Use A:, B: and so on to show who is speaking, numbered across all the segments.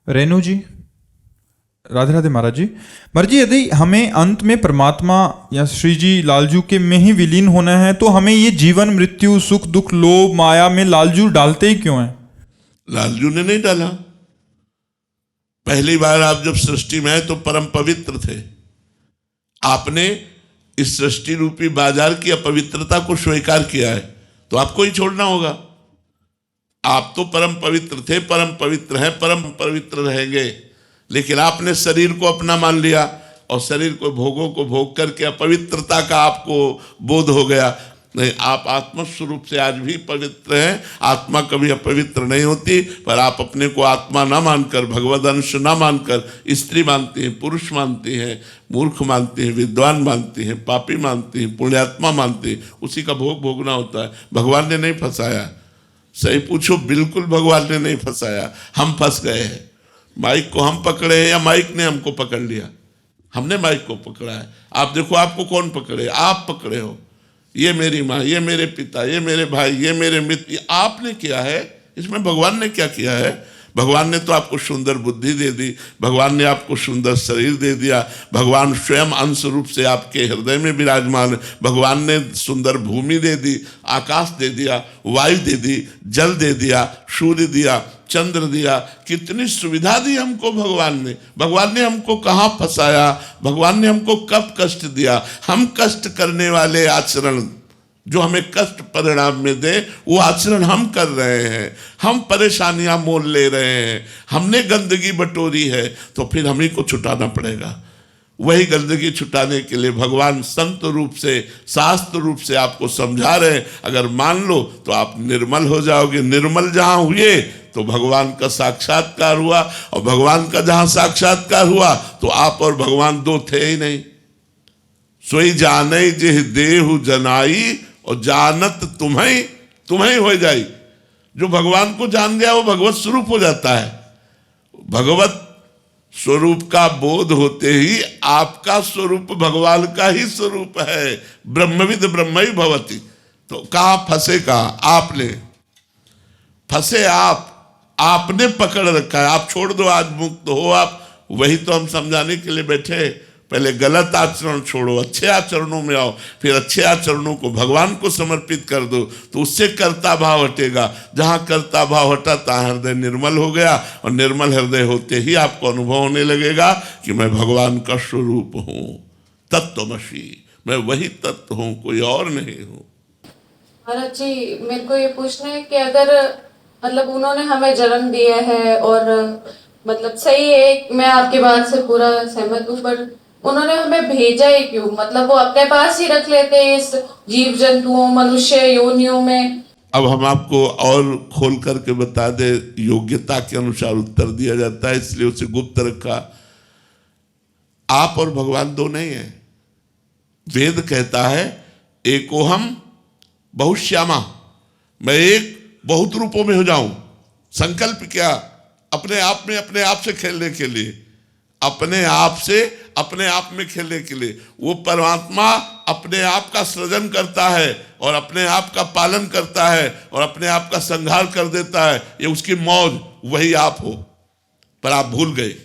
A: रेणु जी, राधे राधे महाराज जी। महाराज जी, यदि हमें अंत में परमात्मा या श्री जी लालजू के में ही विलीन होना है तो हमें ये जीवन मृत्यु सुख दुख लोभ माया में लालजू डालते ही क्यों हैं?
B: लालजू ने नहीं डाला। पहली बार आप जब सृष्टि में आए तो परम पवित्र थे। आपने इस सृष्टि रूपी बाजार की अपवित्रता को स्वीकार किया है तो आपको ही छोड़ना होगा। आप तो परम पवित्र थे, परम पवित्र हैं, परम पवित्र रहेंगे, लेकिन आपने शरीर को अपना मान लिया और शरीर को भोगों को भोग करके अपवित्रता का आपको बोध हो गया। नहीं, आप आत्मस्वरूप से आज भी पवित्र हैं। आत्मा कभी अपवित्र नहीं होती, पर आप अपने को आत्मा ना मानकर, भगवद अंश ना मानकर स्त्री मानती हैं, पुरुष मानती हैं, मूर्ख मानती हैं, विद्वान मानती हैं, पापी मानती हैं, पुण्यात्मा मानती हैं। उसी का भोग भोगना होता है। भगवान ने नहीं फंसाया। सही पूछो, बिल्कुल भगवान ने नहीं फंसाया, हम फंस गए हैं। माइक को हम पकड़े हैं या माइक ने हमको पकड़ लिया? हमने माइक को पकड़ा है। आप देखो, आपको कौन पकड़े? आप पकड़े हो। ये मेरी माँ, ये मेरे पिता, ये मेरे भाई, ये मेरे मित्र, ये आपने किया है। इसमें भगवान ने क्या किया है? भगवान ने तो आपको सुंदर बुद्धि दे दी, भगवान ने आपको सुंदर शरीर दे दिया, भगवान स्वयं अंश रूप से आपके हृदय में विराजमान है। भगवान ने सुंदर भूमि दे दी, आकाश दे दिया, वायु दे दी, जल दे दिया, सूर्य दिया, चंद्र दिया। कितनी सुविधा दी हमको भगवान ने। भगवान ने हमको कहाँ फंसाया? भगवान ने हमको कब कष्ट दिया? हम कष्ट करने वाले आचरण जो हमें कष्ट परिणाम में दे, वो आचरण हम कर रहे हैं। हम परेशानियां मोल ले रहे हैं, हमने गंदगी बटोरी है, तो फिर हम ही को छुटाना पड़ेगा। वही गंदगी छुटाने के लिए भगवान संत रूप से, शास्त्र रूप से आपको समझा रहे हैं। अगर मान लो तो आप निर्मल हो जाओगे। निर्मल जहां हुए तो भगवान का साक्षात्कार हुआ, और भगवान का जहां साक्षात्कार हुआ तो आप और भगवान दो थे ही नहीं। सोई जाने जिह देहु जनाई, और जानत तुम्हें हो जाई। जो भगवान को जान गया वो भगवत स्वरूप हो जाता है। भगवत स्वरूप का बोध होते ही आपका स्वरूप भगवान का ही स्वरूप है। ब्रह्मविद ब्रह्म भवति। तो कहां फंसे? कहां आपने फंसे? आपने पकड़ रखा है। आप छोड़ दो, आज मुक्त हो आप। वही तो हम समझाने के लिए बैठे। पहले गलत आचरण छोड़ो, अच्छे आचरणों में आओ, फिर अच्छे आचरणों को भगवान को समर्पित कर दो, तो उससे कर्ता भाव हटेगा। जहां कर्ता भाव हटा तहां हृदय निर्मल हो गया, और निर्मल हृदय होते ही आपको अनुभव होने लगेगा कि मैं भगवान का स्वरूप हूं। तत्वमसि, मैं वही तत्व हूं, कोई और नहीं हूं।
C: महाराज जी, मेरे को ये पूछना है कि अगर मतलब उन्होंने हमें जन्म दिया है और मतलब सही है, मैं आपकी बात से पूरा सहमत हूँ, पर उन्होंने हमें भेजा ही क्यों? मतलब वो अपने पास ही रख लेते हैं इस जीव जंतुओं, मनुष्य योनियों में।
B: अब हम आपको और खोल करके बता दे। योग्यता के अनुसार उत्तर दिया जाता है, इसलिए उसे गुप्त रखा। आप और भगवान दो नहीं है। वेद कहता है एकोहम बहुश्यामा, मैं एक बहुत रूपों में हो जाऊं। संकल्प क्या? अपने आप में अपने आप से खेलने के लिए, अपने आप से अपने आप में खेलने के लिए। वो परमात्मा अपने आप का सृजन करता है और अपने आप का पालन करता है और अपने आप का संहार कर देता है। ये उसकी मौज, वही आप हो। पर आप भूल गए।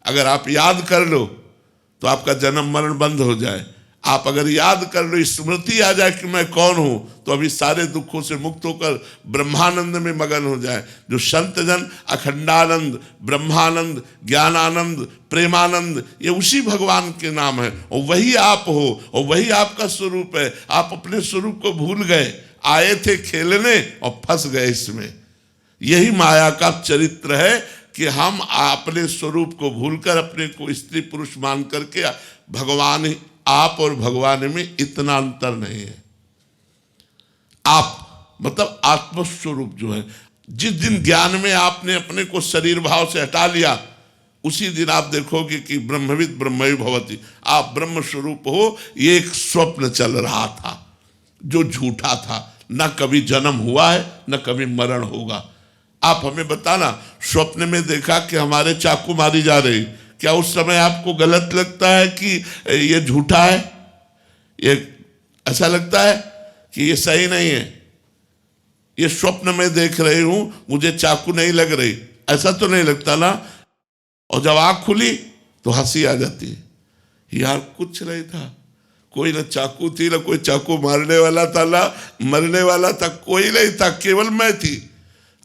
B: अगर आप याद कर लो तो आपका जन्म मरण बंद हो जाए। आप अगर याद कर लो, स्मृति आ जाए कि मैं कौन हूं, तो अभी सारे दुखों से मुक्त होकर ब्रह्मानंद में मगन हो जाए। जो संत जन अखंडानंद, ब्रह्मानंद, ज्ञानानंद, प्रेमानंद, ये उसी भगवान के नाम है, और वही आप हो, और वही आपका स्वरूप है। आप अपने स्वरूप को भूल गए, आए थे खेलने और फंस गए इसमें। यही माया का चरित्र है कि हम अपने स्वरूप को भूलकर अपने को स्त्री पुरुष मान करके भगवान, आप और भगवान में इतना अंतर नहीं है। आप मतलब आत्मस्वरूप जो है, जिस दिन ज्ञान में आपने अपने को शरीर भाव से हटा लिया, उसी दिन आप देखोगे कि ब्रह्मविद ब्रह्म भवति, आप ब्रह्म स्वरूप हो। ये एक स्वप्न चल रहा था जो झूठा था। न कभी जन्म हुआ है, न कभी मरण होगा। आप हमें बताना, स्वप्न में देखा कि हमारे चाकू मारी जा रही, क्या उस समय आपको गलत लगता है कि ये झूठा है? ये ऐसा लगता है कि ये सही नहीं है? ये स्वप्न में देख रही हूं, मुझे चाकू नहीं लग रही, ऐसा तो नहीं लगता ना। और जब आँख खुली तो हंसी आ जाती है, यार कुछ नहीं था, कोई ना चाकू थी, ना कोई चाकू मारने वाला था, ना मरने वाला था, कोई नहीं था, केवल मैं थी।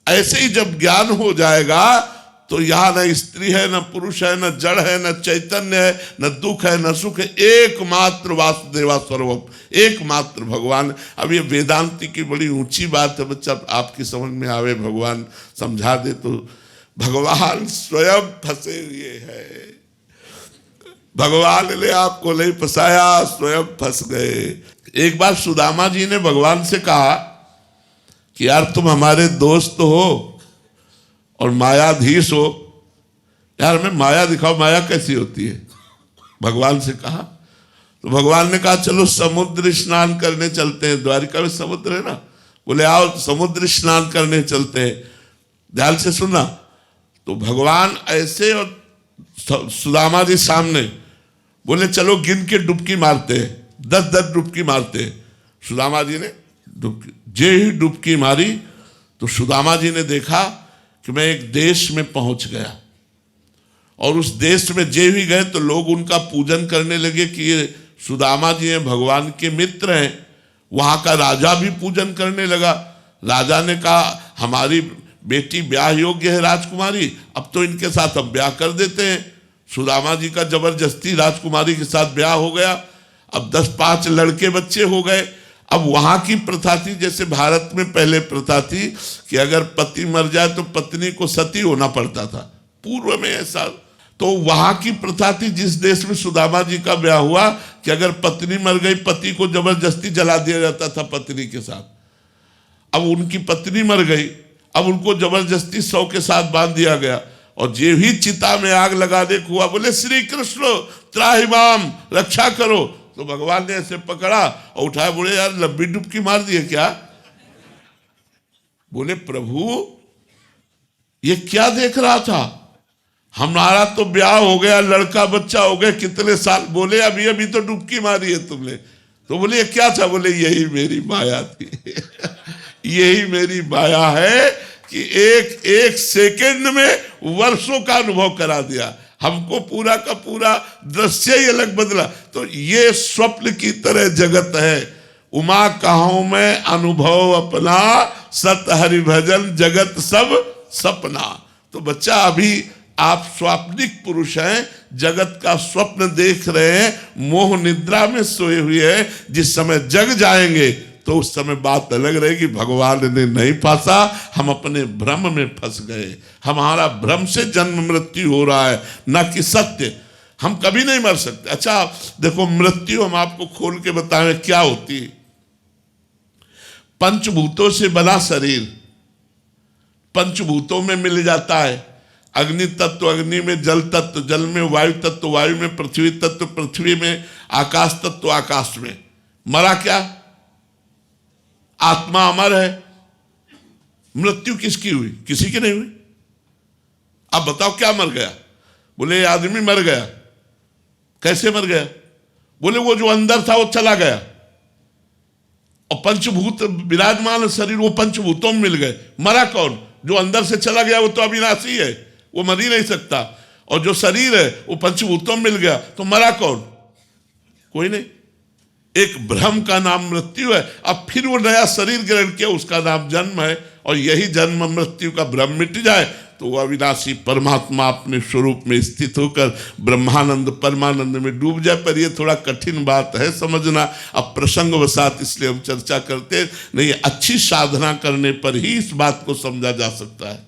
B: ऐसे ही जब ज्ञान हो जाएगा तो यहाँ न स्त्री है, न पुरुष है, न जड़ है, न चैतन्य है, न दुख है, न सुख है, एकमात्र वासुदेवा सर्वम, एकमात्र भगवान। अब ये वेदांति की बड़ी ऊंची बात है बच्चा, आपकी समझ में आवे, भगवान समझा दे तो। भगवान स्वयं फंसे हुए हैं, भगवान ने आपको नहीं फंसाया, स्वयं फंस गए। एक बार सुदामा जी ने भगवान से कहा कि यार तुम हमारे दोस्त हो और मायाधीश हो, यार हमें माया दिखाओ, माया कैसी होती है, भगवान से कहा। तो भगवान ने कहा चलो समुद्र स्नान करने चलते हैं, द्वारिका में समुद्र है ना, बोले आओ समुद्र स्नान करने चलते हैं। ध्यान से सुनना। तो भगवान ऐसे और सुदामा जी सामने, बोले चलो गिन के डुबकी मारते हैं, 10-10 डुबकी मारते हैं। सुदामा जी ने डुबकी, जे ही डुबकी मारी तो सुदामा जी ने देखा कि मैं एक देश में पहुंच गया, और उस देश में जे ही गए तो लोग उनका पूजन करने लगे कि ये सुदामा जी हैं, भगवान के मित्र हैं। वहां का राजा भी पूजन करने लगा। राजा ने कहा हमारी बेटी ब्याह योग्य है राजकुमारी, अब तो इनके साथ हम ब्याह कर देते हैं। सुदामा जी का जबरदस्ती राजकुमारी के साथ ब्याह हो गया। अब 10-5 लड़के बच्चे हो गए। अब वहां की प्रथा थी, जैसे भारत में पहले प्रथा थी कि अगर पति मर जाए तो पत्नी को सती होना पड़ता था, पूर्व में ऐसा। तो वहां की प्रथा थी जिस देश में सुदामा जी का ब्याह हुआ कि अगर पत्नी मर गई, पति को जबरदस्ती जला दिया जाता था पत्नी के साथ। अब उनकी पत्नी मर गई, अब उनको जबरदस्ती 100 के साथ बांध दिया गया, और जे भी चिता में आग लगाने को हुआ बोले श्री कृष्ण त्राहिमाम, रक्षा करो। तो भगवान ने ऐसे पकड़ा और उठाया, बोले यार लंबी डुबकी मार दिए क्या? बोले प्रभु ये क्या देख रहा था, हमारा तो ब्याह हो गया, लड़का बच्चा हो गया, कितने साल। बोले अभी अभी तो डुबकी मारी है तुमने। तो बोले ये क्या था? बोले यही मेरी माया थी यही मेरी माया है कि एक एक सेकंड में वर्षों का अनुभव करा दिया, हमको पूरा का पूरा दृश्य ही अलग बदला। तो ये स्वप्न की तरह जगत है। उमा कहाऊं मैं अनुभव अपना, सत हरि भजन जगत सब सपना। तो बच्चा अभी आप स्वाप्निक पुरुष हैं, जगत का स्वप्न देख रहे हैं, मोह निद्रा में सोए हुए हैं। जिस समय जग जाएंगे तो उस समय बात अलग रहेगी, भगवान ने नहीं फंसा, हम अपने भ्रम में फंस गए। हमारा भ्रम से जन्म मृत्यु हो रहा है, न कि सत्य। हम कभी नहीं मर सकते। अच्छा देखो, मृत्यु हम आपको खोल के बताएं क्या होती है। पंचभूतों से बना शरीर पंचभूतों में मिल जाता है। अग्नि तत्व अग्नि में, जल तत्व जल में, वायु तत्व वायु में, पृथ्वी तत्व पृथ्वी में, आकाश तत्व आकाश में। मरा क्या? आत्मा अमर है। मृत्यु किसकी हुई? किसी की नहीं हुई। अब बताओ क्या मर गया? बोले आदमी मर गया। कैसे मर गया? बोले वो जो अंदर था वो चला गया, और पंचभूत विराजमान शरीर वो पंचभूतों में मिल गए। मरा कौन? जो अंदर से चला गया वो तो अविनाशी है, वो मर ही नहीं सकता। और जो शरीर है वो पंचभूतों में मिल गया, तो मरा कौन? कोई नहीं। एक भ्रम का नाम मृत्यु है। अब फिर वो नया शरीर ग्रहण किया, उसका नाम जन्म है। और यही जन्म मृत्यु का भ्रम मिट जाए तो वो अविनाशी परमात्मा अपने स्वरूप में स्थित होकर ब्रह्मानंद परमानंद में डूब जाए। पर ये थोड़ा कठिन बात है समझना। अब प्रसंगवशात इसलिए हम चर्चा करते नहीं, अच्छी साधना करने पर ही इस बात को समझा जा सकता है।